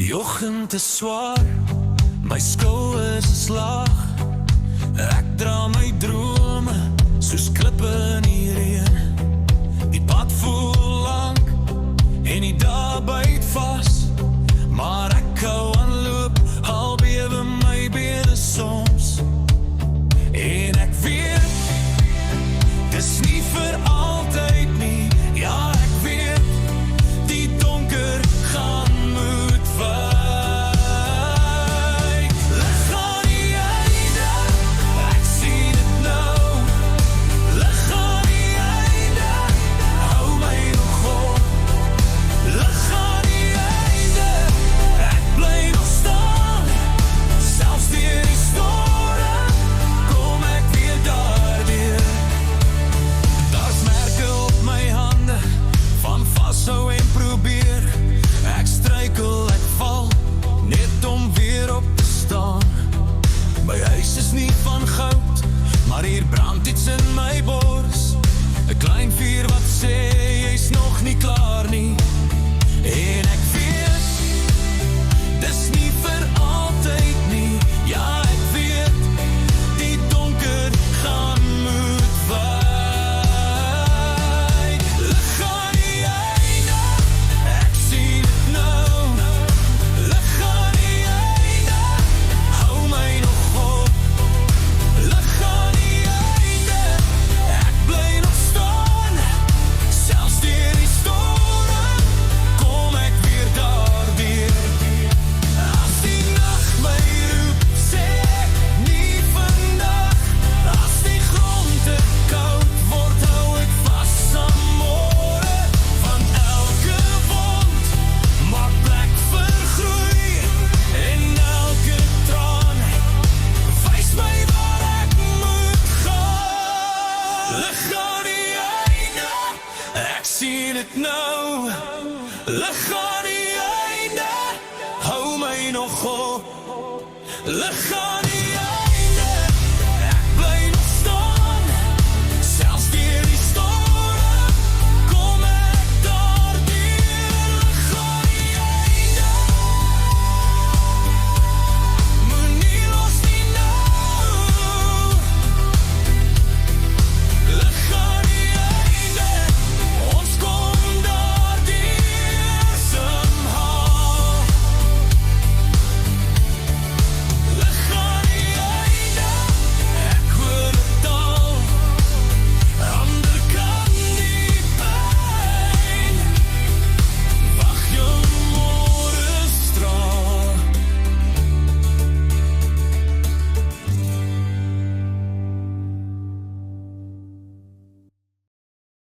Die oggend is swaar, my skouers is laag. Ek dra my drome soos klippe in die reën. Die pad voel lank en die dae byt vas, maar ek hou aanloop, al bewe my bene soms. En ek weet, dis nie vir altyd nie. Ja, ek weet, die donker gaan moet wyk. Lig aan die einde, ek sien het nou. Lig aan die einde, hou my nog op. Lig aan die einde, ek bly nog staan. Selfs deur die storm, kom ek weer daardeur. Daar's merke op my hande, van vashou en probeer. Ek struikel, ek val, net om weer op te staan. My huis is nie van goud, maar hier brand iets in my bors. 'n Klein vuur wat sê, jy's nog nie klaar nie. En ek weet, dis nie vir altyd nie. Ja, ek weet, die donker gaan moet wyk. Lig aan die einde, ek sien het nou. Lig aan die einde, hou my nog op. Lig aan die einde, ek bly nog staan. Selfs deur die storm, kom ek weer daardeur. As die nag my roep, sê ek nie vandag. As die grond te koud word, hou ek vas aan môre. Van elke wond maak plek vir groei, en elke traan wys my waar ek moet gaan. Lig aan die einde, ek sien het nou. Lig aan die einde, hou my nog op. Lig aan